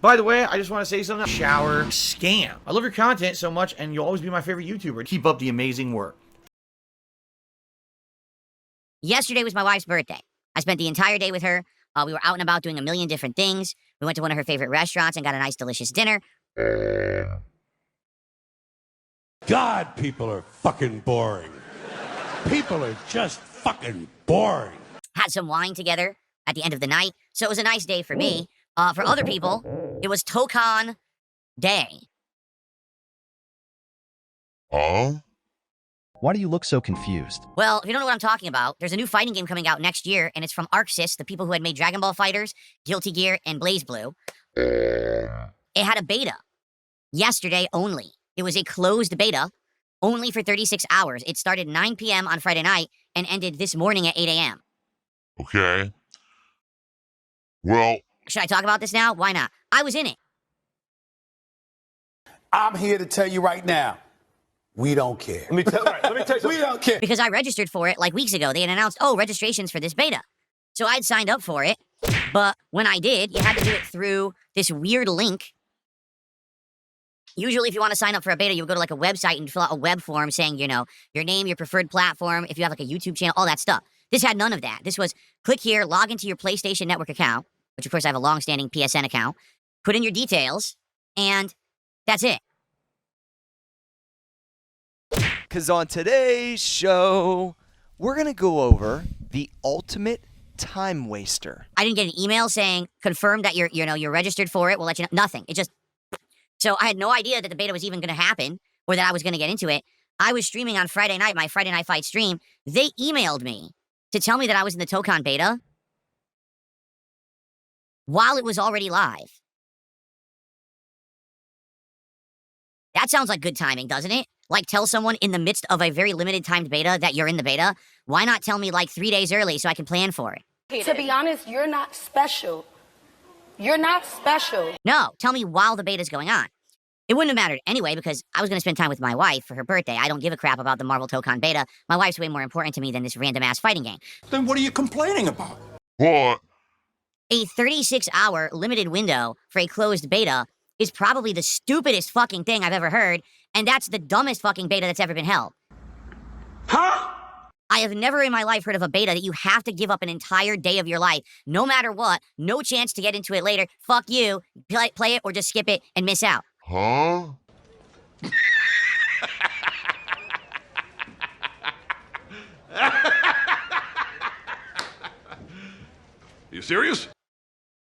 By the way, I just want to say something. Shower scam. I love your content so much, and you'll always be my favorite YouTuber. Keep up the amazing work. Yesterday was my wife's birthday. I spent the entire day with her. We were out and about doing a million different things. We went to one of her favorite restaurants and got a nice, delicious dinner. God, people are fucking boring. People are just fucking boring. Had some wine together at the end of the night. So it was a nice day for me. For other people, it was Tokan Day. Why do you look so confused? Well, if you don't know what I'm talking about, there's a new fighting game coming out next year, and it's from ArcSys, the people who had made Dragon Ball FighterZ, Guilty Gear, and BlazBlue. It had a beta yesterday only. It was a closed beta only for 36 hours. It started 9 p.m. on Friday night and ended this morning at 8 a.m. Okay. Well, Should I talk about this now? Why not? I was in it. I'm here to tell you right now, we don't care. Let me tell you something. We don't care. Because I registered for it like weeks ago. They had announced, registrations for this beta. So I'd signed up for it. But when I did, you had to do it through this weird link. Usually, if you want to sign up for a beta, you would go to like a website and fill out a web form saying, your name, your preferred platform, if you have like a YouTube channel, all that stuff. This had none of that. This was click here, log into your PlayStation Network account, which of course I have a long-standing PSN account, put in your details, and that's it. Because on today's show, we're going to go over the ultimate time waster. I didn't get an email saying, confirm that you're registered for it. We'll let you know. Nothing. So I had no idea that the beta was even going to happen or that I was going to get into it. I was streaming on Friday night, my Friday Night Fight stream. They emailed me to tell me that I was in the Tokan beta while it was already live. That sounds like good timing, doesn't it? Like, tell someone in the midst of a very limited timed beta that you're in the beta. Why not tell me like 3 days early so I can plan for it? To be honest, you're not special. You're not special. No, tell me while the beta's going on. It wouldn't have mattered anyway because I was going to spend time with my wife for her birthday. I don't give a crap about the Marvel Tokan beta. My wife's way more important to me than this random-ass fighting game. Then what are you complaining about? what? A 36-hour limited window for a closed beta is probably the stupidest fucking thing I've ever heard, and that's the dumbest fucking beta that's ever been held. Huh? I have never in my life heard of a beta that you have to give up an entire day of your life, no matter what, no chance to get into it later. Fuck you, play it or just skip it and miss out. Huh? You serious?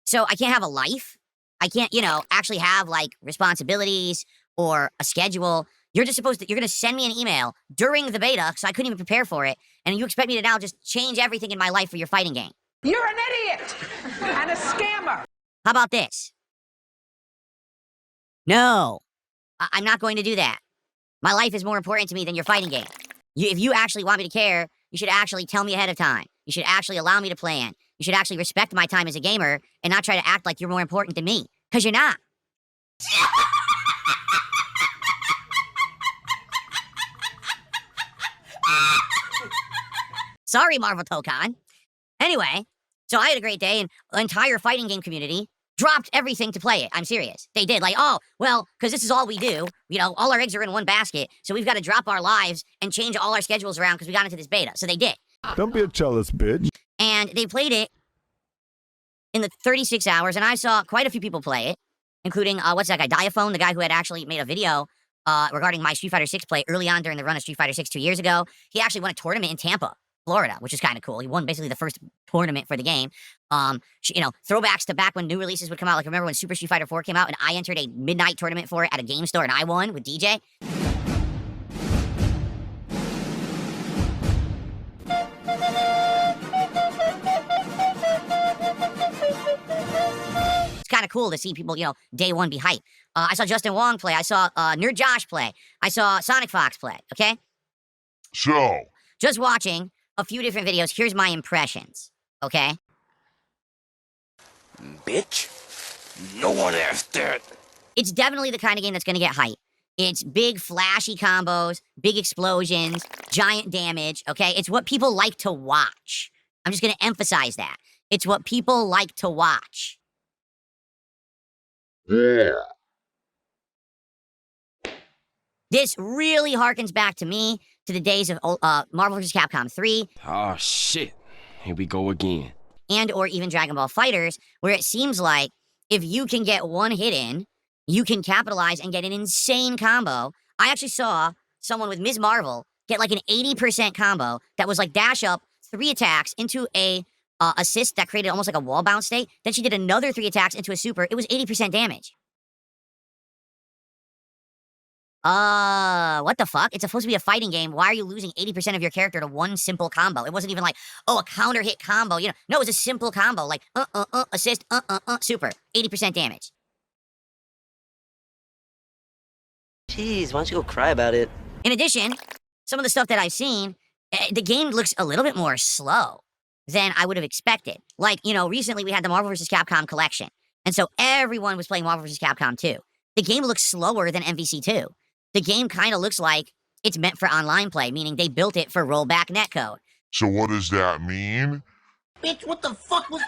So I can't have a life. I can't, actually have like responsibilities or a schedule. You're going to send me an email during the beta, so I couldn't even prepare for it, and you expect me to now just change everything in my life for your fighting game. You're an idiot and a scammer. How about this? No, I'm not going to do that. My life is more important to me than your fighting game. If you actually want me to care, you should actually tell me ahead of time. You should actually allow me to plan. You should actually respect my time as a gamer and not try to act like you're more important than me, because you're not. Sorry, Marvel Tokan. Anyway, so I had a great day, and the entire fighting game community dropped everything to play it. I'm serious. They did. Like, because this is all we do. All our eggs are in one basket, so we've got to drop our lives and change all our schedules around because we got into this beta. So they did. Don't be a jealous bitch. And they played it in the 36 hours, and I saw quite a few people play it, including, what's that guy, Diaphone, the guy who had actually made a video regarding my Street Fighter 6 play early on during the run of Street Fighter 6 2 years ago. He actually won a tournament in Tampa, Florida, which is kind of cool. He won basically the first tournament for the game. Throwbacks to back when new releases would come out. Like, remember when Super Street Fighter 4 came out and I entered a midnight tournament for it at a game store and I won with DJ? It's kind of cool to see people, day one be hyped. I saw Justin Wong play. I saw Nerd Josh play. I saw Sonic Fox play, okay? So, Just watching a few different videos. Here's my impressions, okay? Bitch. No one asked that. It's definitely the kind of game that's going to get hype. It's big, flashy combos, big explosions, giant damage, okay? It's what people like to watch. I'm just going to emphasize that. It's what people like to watch. This really harkens back to me, to the days of Marvel vs. Capcom 3. Oh, shit. Here we go again. And or even Dragon Ball FighterZ, where it seems like if you can get one hit in, you can capitalize and get an insane combo. I actually saw someone with Ms. Marvel get like an 80% combo that was like dash up 3 attacks into a assist that created almost like a wall bounce state. Then she did another 3 attacks into a super. It was 80% damage. What the fuck? It's supposed to be a fighting game. Why are you losing 80% of your character to one simple combo? It wasn't even like, oh, a counter hit combo. You know, no, it was a simple combo. Like, assist, super. 80% damage. Jeez, why don't you go cry about it? In addition, some of the stuff that I've seen, the game looks a little bit more slow than I would have expected. Like, you know, recently we had the Marvel vs. Capcom collection. And so everyone was playing Marvel vs. Capcom 2. The game looks slower than MVC 2. The game kind of looks like it's meant for online play, meaning they built it for rollback netcode. So what does that mean? Bitch, what the fuck was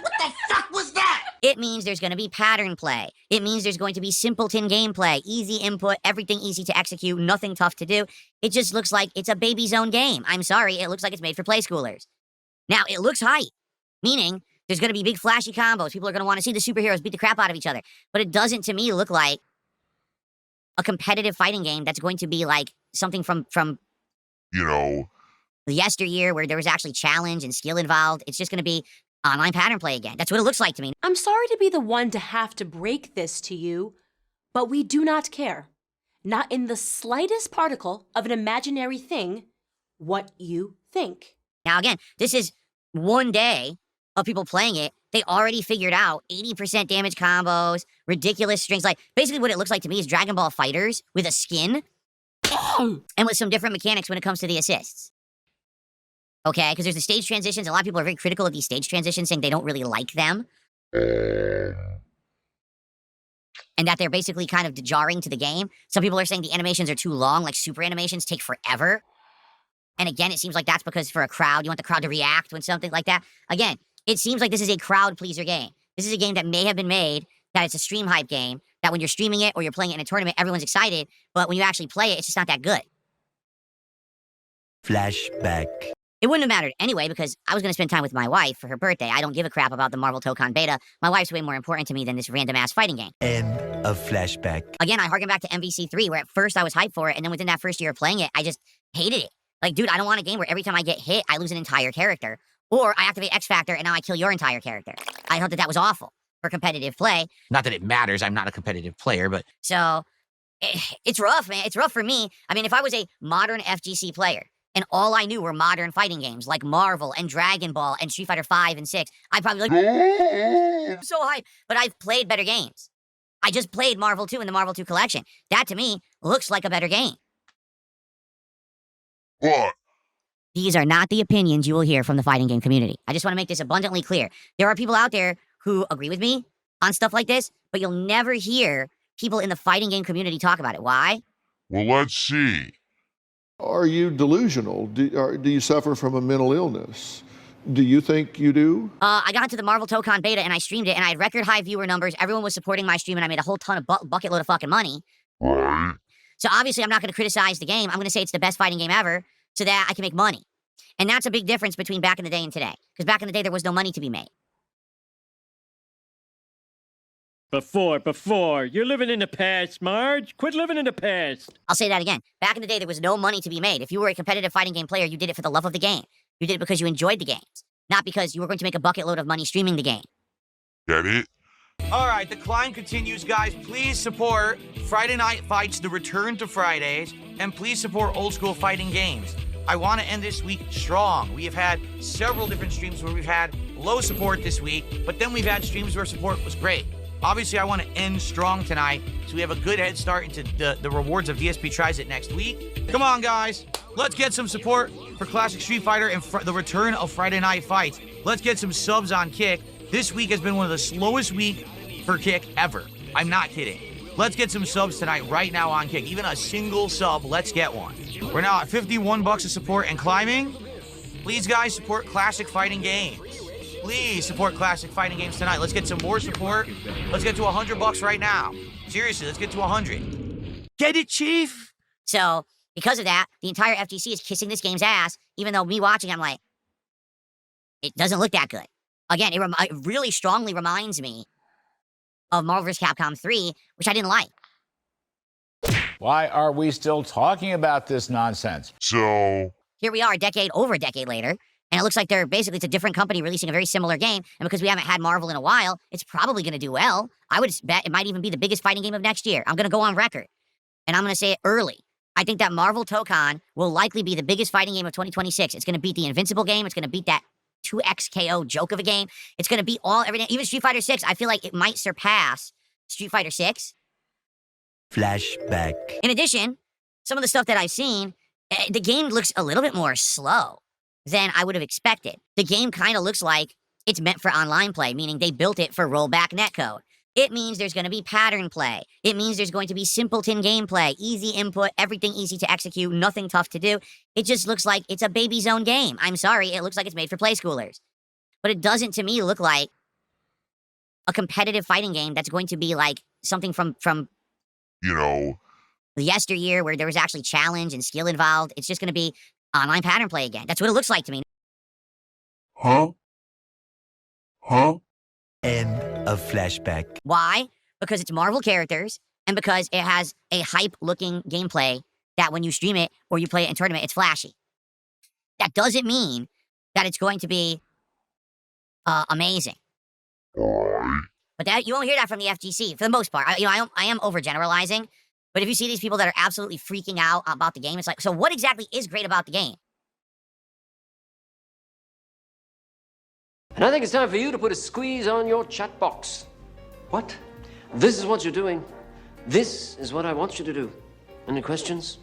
that? It means there's going to be pattern play. It means there's going to be simpleton gameplay, easy input, everything easy to execute, nothing tough to do. It just looks like it's a baby zone game. I'm sorry, it looks like it's made for play schoolers. Now, it looks hype, meaning there's going to be big flashy combos. People are going to want to see the superheroes beat the crap out of each other. But it doesn't, to me, look like a competitive fighting game that's going to be like something from You know, yesteryear where there was actually challenge and skill involved. It's just going to be online pattern play again. That's what it looks like to me. I'm sorry to be the one to have to break this to you, but we do not care. Not in the slightest particle of an imaginary thing what you think. Now, again, this is one day of people playing it. They already figured out 80% damage combos, ridiculous strings. Like, basically what it looks like to me is Dragon Ball FighterZ with a skin and with some different mechanics when it comes to the assists. Okay, because there's the stage transitions. A lot of people are very critical of these stage transitions, saying they don't really like them. And that they're basically kind of jarring to the game. Some people are saying the animations are too long, like super animations take forever. And again, it seems like that's because for a crowd, you want the crowd to react when something like that. Again, it seems like this is a crowd pleaser game. This is a game that may have been made, that it's a stream hype game, that when you're streaming it or you're playing it in a tournament, everyone's excited, but when you actually play it, it's just not that good. Flashback. It wouldn't have mattered anyway because I was going to spend time with my wife for her birthday. I don't give a crap about the Marvel Tokon beta. My wife's way more important to me than this random-ass fighting game. End of flashback. Again, I harken back to MVC 3, where at first I was hyped for it, and then within that first year of playing it, I just hated it. Like, dude, I don't want a game where every time I get hit, I lose an entire character. Or I activate X Factor, and now I kill your entire character. I thought that that was awful for competitive play. Not that it matters. I'm not a competitive player, but... So, it's rough, man. It's rough for me. I mean, if I was a modern FGC player, and all I knew were modern fighting games like Marvel and Dragon Ball and Street Fighter 5 and 6, I'd probably be like, I'm so hyped. But I've played better games. I just played Marvel 2 in the Marvel 2 collection. That, to me, looks like a better game. What? These are not the opinions you will hear from the fighting game community. I just want to make this abundantly clear. There are people out there who agree with me on stuff like this, but you'll never hear people in the fighting game community talk about it. Why? Well, let's see. Are you delusional? Do you suffer from a mental illness? Do you think you do? I got into the Marvel Tokon beta and I streamed it and I had record high viewer numbers. Everyone was supporting my stream and I made a whole ton of bucket load of fucking money. Right. So obviously I'm not going to criticize the game. I'm going to say it's the best fighting game ever so that I can make money. And that's a big difference between back in the day and today. Because back in the day, there was no money to be made. Before. You're living in the past, Marge. Quit living in the past. I'll say that again. Back in the day, there was no money to be made. If you were a competitive fighting game player, you did it for the love of the game. You did it because you enjoyed the games. Not because you were going to make a bucket load of money streaming the game. Get it? All right, the climb continues, guys. Please support Friday Night Fights, the return to Fridays, and please support old school fighting games. I want to end this week strong. We have had several different streams where we've had low support this week, but then we've had streams where support was great. Obviously, I want to end strong tonight, so we have a good head start into the rewards of DSP Tries It next week. Come on, guys. Let's get some support for Classic Street Fighter and the return of Friday Night Fights. Let's get some subs on Kick. This week has been one of the slowest weeks for Kick ever. I'm not kidding. Let's get some subs tonight right now on Kick. Even a single sub, let's get one. We're now at $51 of support and climbing. Please, guys, support classic fighting games. please support classic fighting games tonight. Let's get some more support. Let's get to $100 right now. Seriously, let's get to 100. Get it, Chief? So, because of that, the entire FGC is kissing this game's ass, even though me watching, I'm like, it doesn't look that good. Again, it really strongly reminds me of Marvel vs. Capcom 3, which I didn't like. Why are we still talking about this nonsense? So, Here we are, over a decade later, and it looks like it's a different company releasing a very similar game, and because we haven't had Marvel in a while, it's probably going to do well. I would bet it might even be the biggest fighting game of next year. I'm going to go on record, and I'm going to say it early. I think that Marvel Tokon will likely be the biggest fighting game of 2026. It's going to beat the Invincible game. It's going to beat that 2XKO joke of a game. It's going to beat everything. Even Street Fighter 6, I feel like it might surpass Street Fighter 6. Flashback. In addition, some of the stuff that I've seen, the game looks a little bit more slow than I would have expected. The game kind of looks like it's meant for online play, meaning they built it for rollback netcode. It means there's going to be pattern play. It means there's going to be simpleton gameplay, easy input, everything easy to execute, nothing tough to do. It just looks like it's a baby zone game. I'm sorry, it looks like it's made for play schoolers. But it doesn't, to me, look like a competitive fighting game that's going to be like something from you know, yesteryear where there was actually challenge and skill involved. It's just going to be online pattern play again. That's what it looks like to me. Huh? End of flashback. Why? Because it's Marvel characters, and because it has a hype-looking gameplay that when you stream it or you play it in tournament, it's flashy. That doesn't mean that it's going to be amazing. But that you won't hear that from the FGC for the most part. I am overgeneralizing, but if you see these people that are absolutely freaking out about the game, it's like, so what exactly is great about the game? And I think it's time for you to put a squeeze on your chat box. What? This is what you're doing. This is what I want you to do. Any questions?